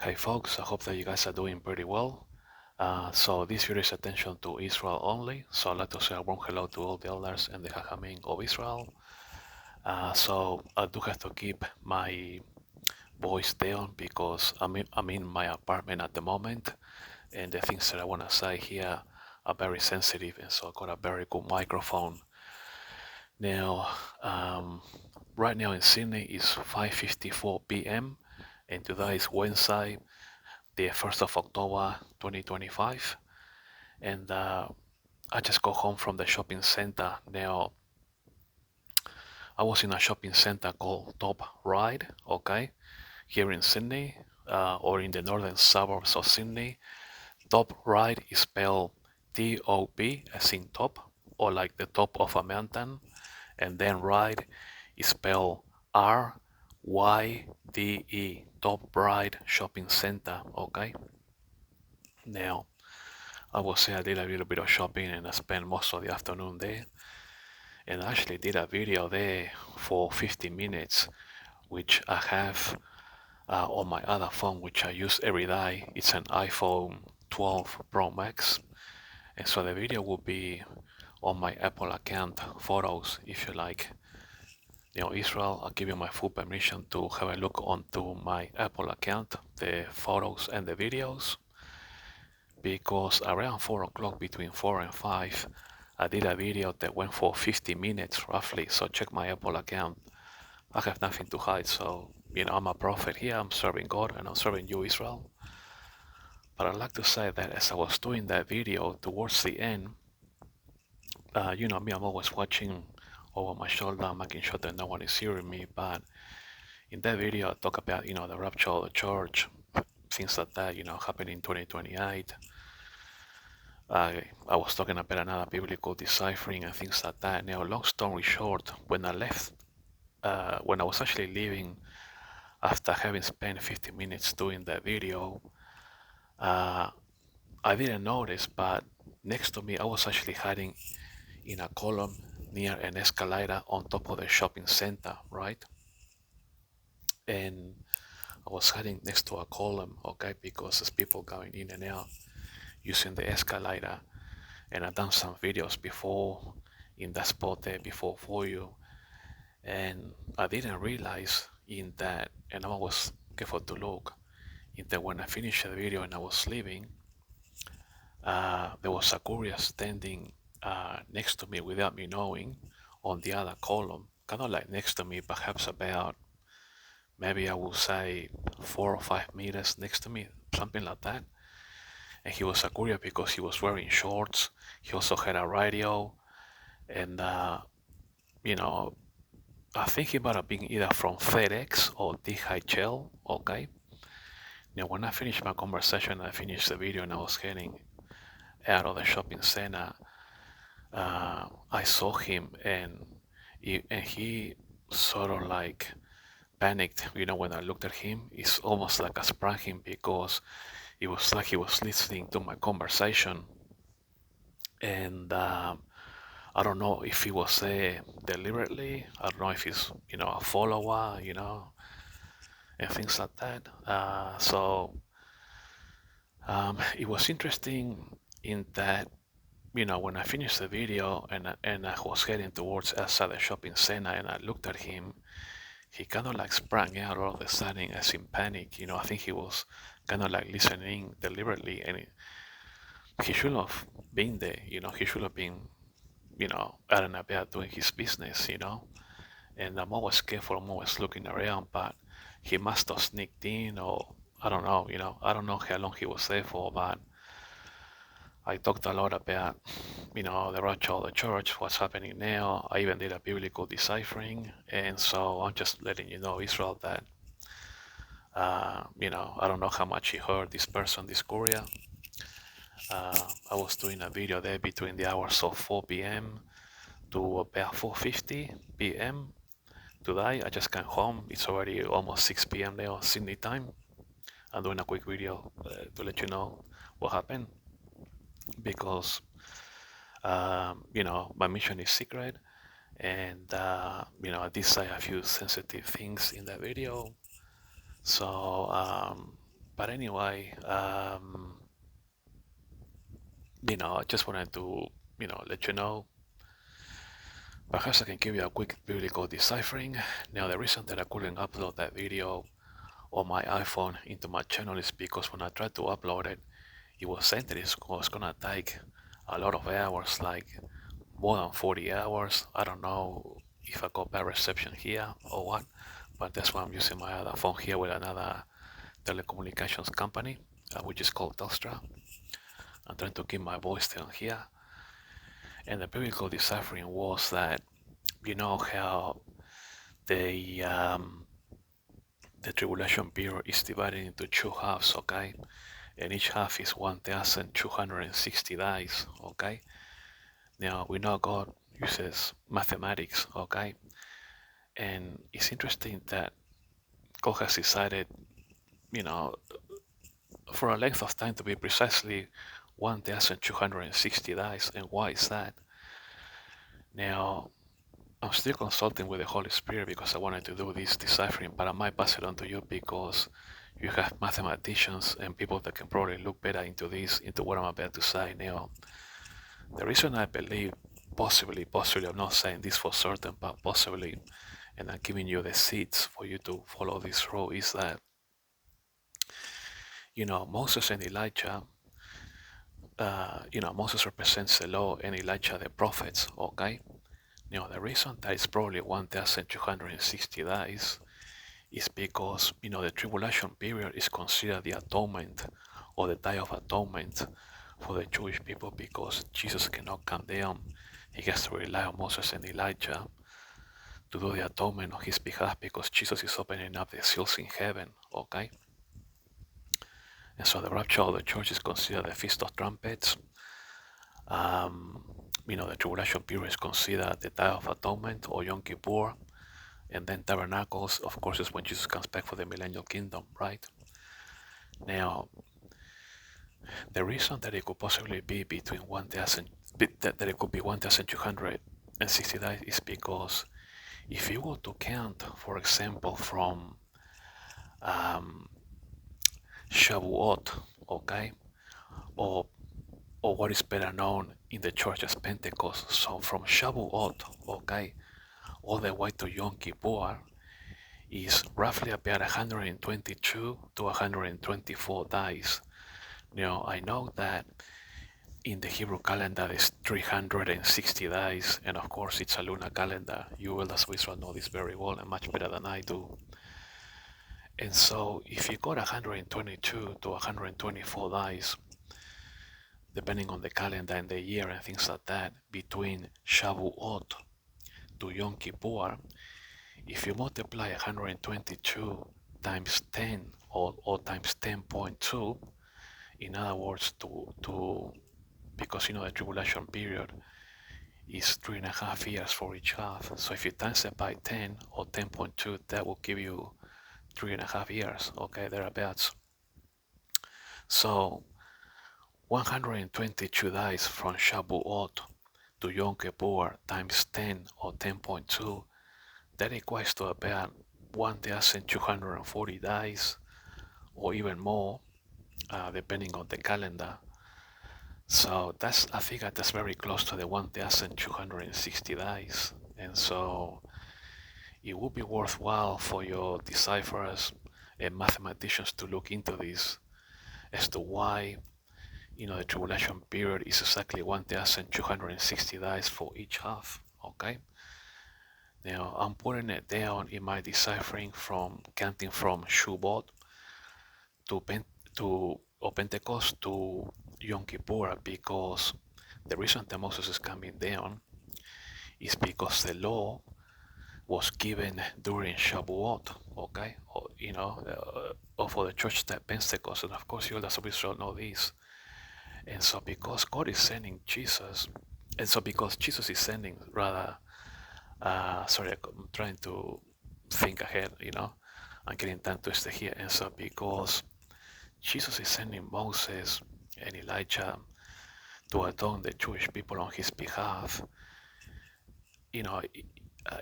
Hey folks, I hope that you guys are doing pretty well. So this video is attention to Israel only. So I'd like to say a warm hello to all the elders and the Hachamim of Israel. So I do have to keep my voice down because I'm in my apartment at the moment, and the things that I want to say here are very sensitive, and so I got a very good microphone. Now, right now in Sydney it's 5:54 p.m. and today is Wednesday, the 1st of October 2025, and I just got home from the shopping center. Now, I was in a shopping center called Top Ride, okay, here in Sydney, or in the northern suburbs of Sydney. Top Ride is spelled T-O-P, as in top, or like the top of a mountain, and then Ride is spelled R-Y-D-E, Top Ride Shopping Center, okay. Now, I will say I did a little bit of shopping and I spent most of the afternoon there, and I actually did a video there for 50 minutes, which I have on my other phone, which I use every day. It's an iPhone 12 Pro Max, and so the video will be on my Apple account photos if you like. Israel, I'll give you my full permission to have a look onto my Apple account, the photos and the videos, because around 4 o'clock, between 4 and 5, I did a video that went for 50 minutes roughly. So check my Apple account. I have nothing to hide. So, I'm a prophet here. I'm serving God and I'm serving you, Israel. But I'd like to say that as I was doing that video towards the end, me, I'm always watching over my shoulder, making sure that no one is hearing me. But in that video, I talk about, the rapture of the church, things like that, happening in 2028. I was talking about another biblical deciphering and things like that. Now, long story short, when I left, when I was actually leaving after having spent 50 minutes doing that video, uh, I didn't notice, but next to me, I was actually hiding in a column near an escalator on top of the shopping center, right? And I was hiding next to a column, okay, because there's people going in and out using the escalator. And I've done some videos before in that spot there before for you, and I didn't realize in that, and I was careful to look, in that when I finished the video and I was leaving, there was a courier standing next to me without me knowing on the other column, kind of like next to me, perhaps about, maybe I would say 4 or 5 meters next to me, something like that. And he was a courier because he was wearing shorts. He also had a radio, and I think he might have been either from FedEx or DHL. Okay. Now, when I finished my conversation, I finished the video, and I was heading out of the shopping center. I saw him, and he sort of like panicked. When I looked at him, it's almost like I sprang him because it was like he was listening to my conversation, and I don't know if he was there deliberately. I don't know if he's, a follower, and things like that. It was interesting in that, when I finished the video and I was heading towards outside the shopping center and I looked at him, he kind of like sprang out all of a sudden as in panic. I think he was kind of like listening deliberately, and he should have been there. He should have been, out and about doing his business. And I'm always careful. I'm always looking around, but he must have sneaked in, or I don't know. I don't know how long he was there for, but I talked a lot about, the rapture of the church, what's happening now. I even did a biblical deciphering, and so I'm just letting you know, Israel, that I don't know how much he heard this person, this courier. I was doing a video there between the hours of 4 p.m. to about 4:50 p.m. Today. I just came home. It's already almost 6 p.m. there on Sydney time. I'm doing a quick video to let you know what happened, because my mission is secret, and I did say a few sensitive things in that video. So But anyway, I just wanted to, let you know. Perhaps I can give you a quick biblical deciphering. Now, the reason that I couldn't upload that video on my iPhone into my channel is because when I tried to upload it, it was saying that it was gonna take a lot of hours, like more than 40 hours. I don't know if I got bad reception here or what, but that's why I'm using my other phone here with another telecommunications company, which is called Telstra. I'm trying to keep my voice down here. And the biblical deciphering was that, you know how the tribulation period is divided into two halves, okay? And each half is 1,260 days, okay? Now, we know God uses mathematics, okay? And it's interesting that God has decided, you know, for a length of time to be precisely 1,260 days. And why is that? Now, I'm still consulting with the Holy Spirit because I wanted to do this deciphering, but I might pass it on to you because you have mathematicians and people that can probably look better into this, into what I'm about to say. Now, the reason I believe, possibly, I'm not saying this for certain, but possibly, and I'm giving you the seeds for you to follow this road, is that, Moses and Elijah, Moses represents the law and Elijah the prophets, okay? Now, the reason that it's probably 1,260 days is because, the tribulation period is considered the atonement or the day of atonement for the Jewish people because Jesus cannot come down. He has to rely on Moses and Elijah to do the atonement on his behalf because Jesus is opening up the seals in heaven, okay? And so the rapture of the church is considered the Feast of Trumpets. The tribulation period is considered the Day of Atonement or Yom Kippur. And then Tabernacles, of course, is when Jesus comes back for the millennial kingdom, right? Now, the reason that it could possibly be between 1,000, that it could be 1,260 days is because if you were to count, for example, from Shavuot, okay, or what is better known in the church as Pentecost, so from Shavuot, okay, all the way to Yom Kippur is roughly about 122 to 124 days. Now, I know that in the Hebrew calendar is 360 days, and of course it's a lunar calendar. You will, as Israel, know this very well and much better than I do. And so if you got 122 to 124 days, depending on the calendar and the year and things like that, between Shavuot to Yom Kippur, if you multiply 122 times 10 or times 10.2, in other words, because the tribulation period is 3.5 years for each half. So if you times it by 10 or 10.2, that will give you 3.5 years, okay, thereabouts. So 122 days from Shavuot to Yom Kippur times 10 or 10.2, that equates to about 1,240 days or even more, depending on the calendar. So I figure that's very close to the 1,260 days. And so it would be worthwhile for your decipherers and mathematicians to look into this as to why, the tribulation period is exactly 1,260 days for each half, okay? Now, I'm putting it down in my deciphering from counting from Shavuot to Pentecost to Yom Kippur because the reason that Moses is coming down is because the law was given during Shavuot, okay? Or for the church that Pentecost, and of course you as Israel know this. And so because God is sending Jesus, and so because Jesus is sending sorry, I'm trying to think ahead, I'm getting tongue twisted here. And so because Jesus is sending Moses and Elijah to atone the Jewish people on his behalf,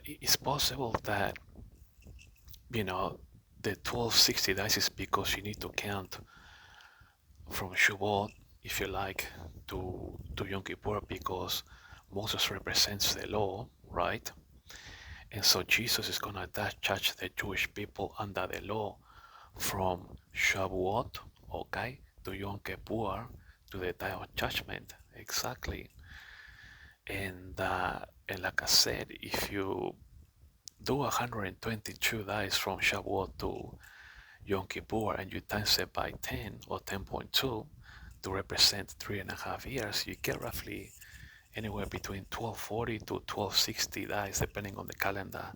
it's possible that, the 1260 days is because you need to count from Shavuot, if you like, to Yom Kippur, because Moses represents the law, right? And so Jesus is gonna judge the Jewish people under the law from Shavuot, okay, to Yom Kippur, to the day of judgment, exactly. And like I said, if you do 122 days from Shavuot to Yom Kippur and you times it by 10 or 10.2 to represent 3.5 years, you get roughly anywhere between 1240 to 1260 days, depending on the calendar.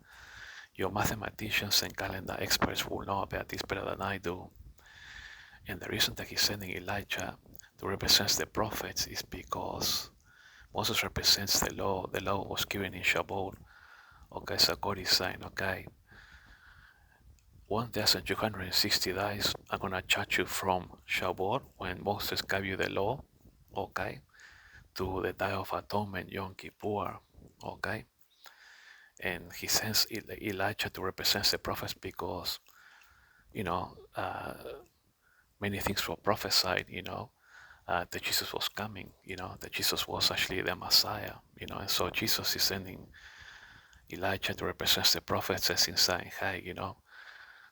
Your mathematicians and calendar experts will know about this better than I do. And the reason that he's sending Elijah to represent the prophets is because Moses represents the law. The law was given in Shavuot. Okay, so God is saying, okay, 1260 days, I'm going to judge you from Shavuot, when Moses gave you the law, okay, to the Day of Atonement, Yom Kippur, okay? And he sends Elijah to represent the prophets because, you know, many things were prophesied, that Jesus was coming, that Jesus was actually the Messiah, and so Jesus is sending Elijah to represent the prophets, as in saying, hey,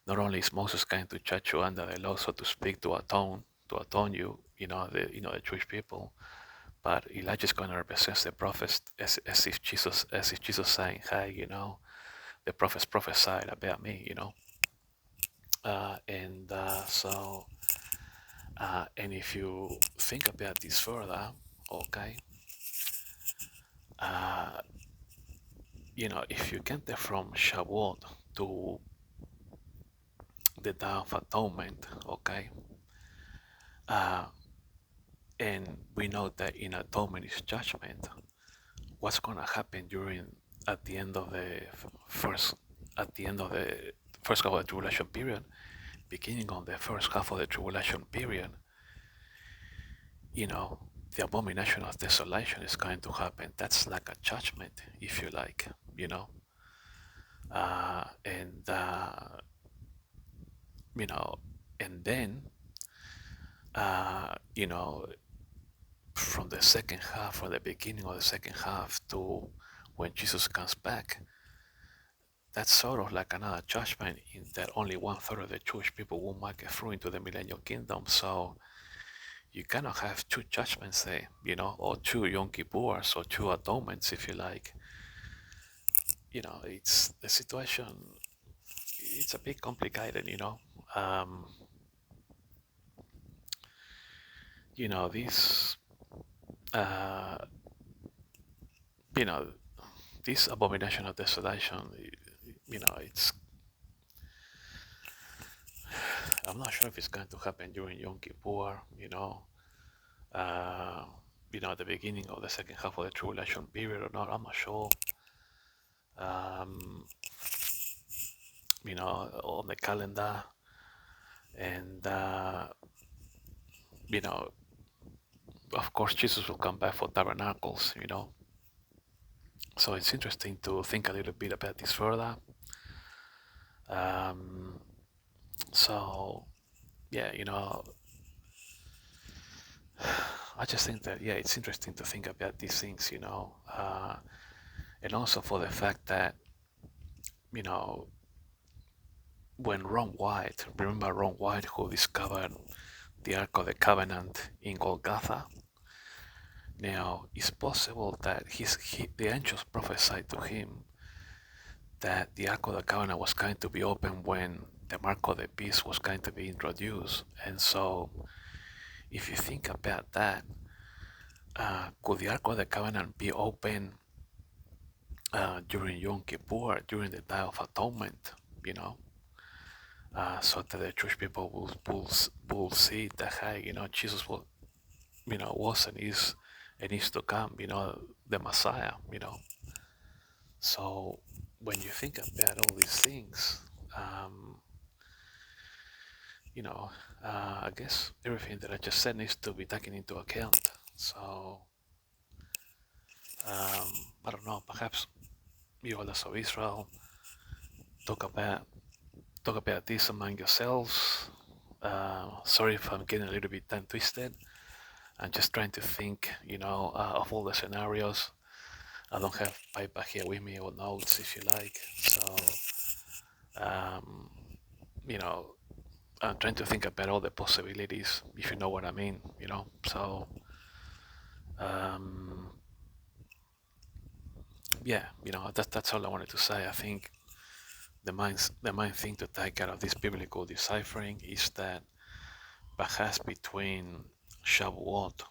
not only is Moses going to judge you under the law, so to speak, to atone you, the Jewish people, but Elijah is going to represent the prophets as if Jesus saying, hey, the prophets prophesied about me, and so and if you think about this further, okay, uh, if you get there from Shavuot to the Day of Atonement, okay, uh, and we know that in atonement is judgment. What's going to happen at the end of the first half of the tribulation period, beginning on the first half of the tribulation period, the abomination of desolation is going to happen. That's like a judgment, if you like, and and then from the second half, or the beginning of the second half, to when Jesus comes back, that's sort of like another judgment, in that only 1/3 of the Jewish people will make it through into the millennial kingdom. So you cannot have two judgments there, or two Yom Kippurs, or two atonements, if you like. It's the situation. It's a bit complicated, um, this, uh, you know, this abomination of desolation, it's, I'm not sure if it's going to happen during Yom Kippur, uh, at the beginning of the second half of the tribulation period or not. I'm not sure. Um, on the calendar, and of course, Jesus will come back for tabernacles, So it's interesting to think a little bit about this further. So, yeah, I just think that, yeah, it's interesting to think about these things, and also for the fact that, when Ron White, remember Ron White, who discovered the Ark of the Covenant in Golgotha? Now, it's possible that the angels prophesied to him that the Ark of the Covenant was going to be opened when the mark of the beast was going to be introduced. And so, if you think about that, could the Ark of the Covenant be open during Yom Kippur, during the Day of Atonement, so that the Jewish people will see that, hey, Jesus will, was and is to come, the Messiah, So when you think about all these things, I guess everything that I just said needs to be taken into account. So I don't know, perhaps you elders of Israel talk about this among yourselves, Sorry if I'm getting a little bit tongue twisted. I'm just trying to think, of all the scenarios. I don't have paper here with me or notes, if you like. So, um, you know, I'm trying to think about all the possibilities, if you know what I mean. So, um, yeah, that's all I wanted to say. I think the main thing to take out of this biblical deciphering is that perhaps between Shavuot,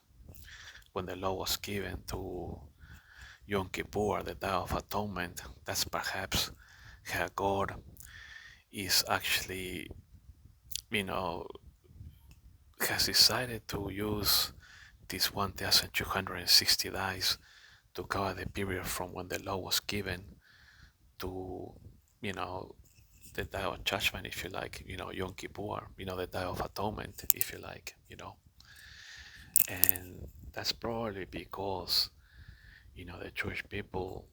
when the law was given, to Yom Kippur, the Day of Atonement, that's perhaps how God is actually, you know, has decided to use these 1,260 days to cover the period from when the law was given to, you know, the Day of Judgment, if you like, Yom Kippur, the Day of Atonement, if you like. And that's probably because, the Jewish people,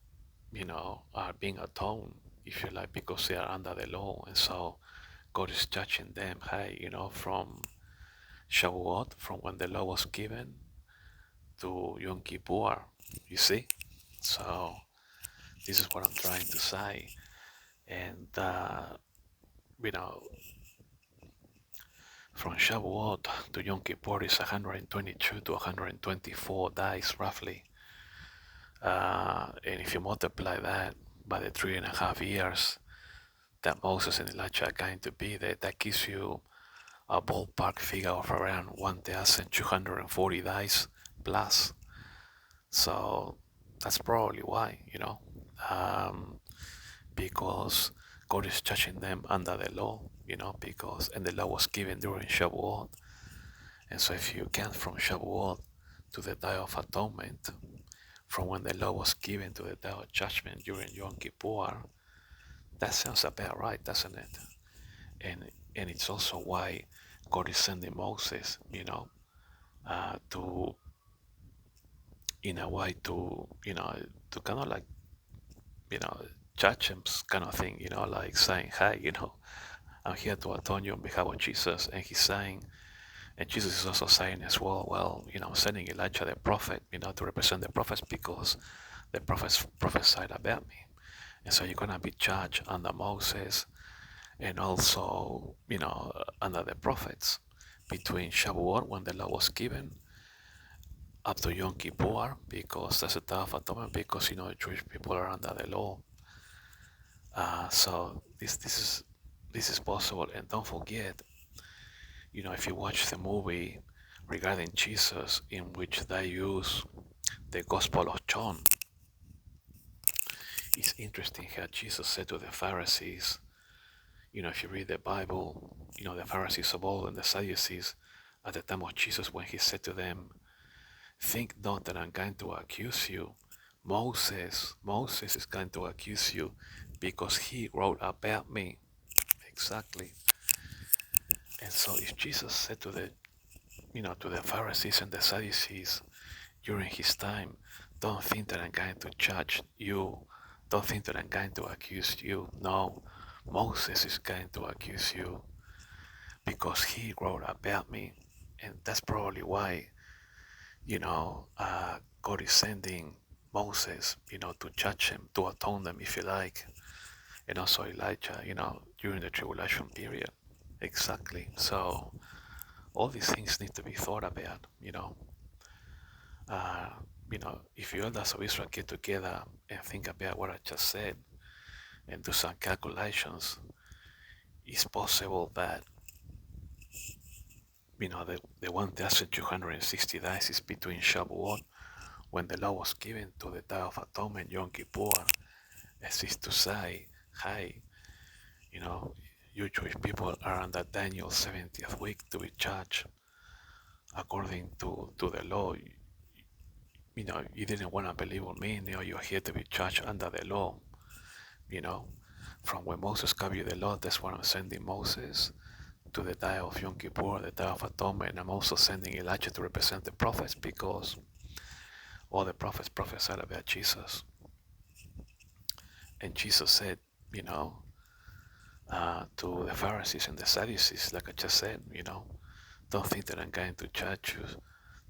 are being atoned, if you like, because they are under the law. And so God is judging them, hey, from Shavuot, from when the law was given, to Yom Kippur, you see? So this is what I'm trying to say. And, you know, from Shavuot to Yom Kippur is 122 to 124 days, roughly. And if you multiply that by the 3.5 years that Moses and Elijah are going to be there, that gives you a ballpark figure of around 1,240 days plus. So that's probably why, because God is judging them under the law, and the law was given during Shavuot. And so if you count from Shavuot to the Day of Atonement, from when the law was given to the Day of Judgment during Yom Kippur, that sounds about right, doesn't it? And it's also why God is sending Moses, to, in a way, to kind of like, you know, judge him, kind of thing, like saying, hey, I'm here to atone you on behalf of Jesus. And he's saying, and Jesus is also saying as well, I'm sending Elijah the prophet, to represent the prophets because the prophets prophesied about me. And so you're going to be judged under Moses and also, under the prophets between Shavuot, when the law was given, up to Yom Kippur, because that's a tough atonement, because, Jewish people are under the law. So this is possible. And don't forget, if you watch the movie regarding Jesus, in which they use the Gospel of John, it's interesting how Jesus said to the Pharisees, if you read the Bible, the Pharisees of old and the Sadducees at the time of Jesus, when he said to them, think not that I'm going to accuse you. Moses is going to accuse you because he wrote about me. Exactly. And so if Jesus said to the Pharisees and the Sadducees during his time, don't think that I'm going to judge you. Don't think that I'm going to accuse you. No, Moses is going to accuse you because he wrote about me. And that's probably why, God is sending Moses, to judge him, to atone them, if you like, and also Elijah, during the tribulation period. Exactly. So all these things need to be thought about, Uh, if you elders of Israel get together and think about what I just said and do some calculations, it's possible that, the 1,260 days is between Shavuot, when the law was given, to the Day of Atonement, Yom Kippur, as is to say, hey, you Jewish people are under Daniel's 70th week to be judged according to the law. You didn't want to believe on me, you're here to be judged under the law. From when Moses gave you the law, that's when I'm sending Moses to the Day of Yom Kippur, the Day of Atonement, and I'm also sending Elijah to represent the prophets because all the prophets prophesied about Jesus. And Jesus said, to the Pharisees and the Sadducees, like I just said, don't think that I'm going to judge you.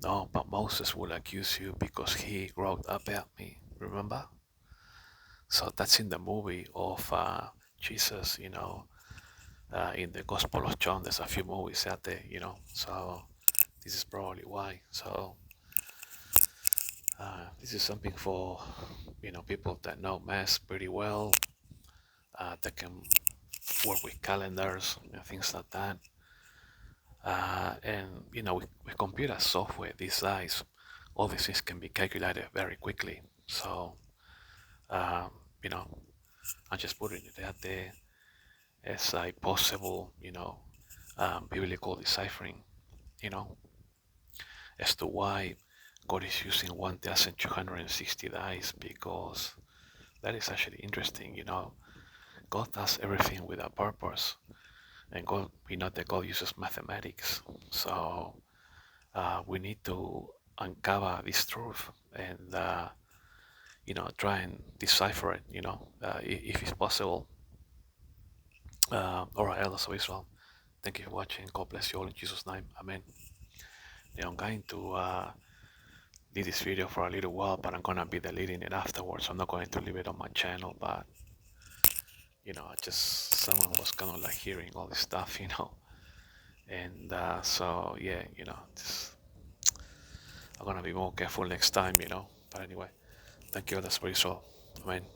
No, but Moses will accuse you because he wrote about me. Remember? So that's in the movie of Jesus, in the Gospel of John. There's a few movies out there, So this is probably why. So this is something for, people that know math pretty well, that can work with calendars, things like that. And with computer software these days, all these things can be calculated very quickly. So um, you know, I'm just putting it out there as a possible, biblical deciphering, you know, as to why God is using 1,260 days, because that is actually interesting. God does everything with a purpose, and God, we know that God uses mathematics. So we need to uncover this truth and try and decipher it. If it's possible. All right, elders of Israel, thank you for watching. God bless you all in Jesus' name. Amen. Now I'm going to do this video for a little while, but I'm gonna be deleting it afterwards. I'm not going to leave it on my channel, but I just someone was kind of like hearing all this stuff, and so yeah, just I'm gonna be more careful next time, But anyway, thank you, elders for Israel. Amen.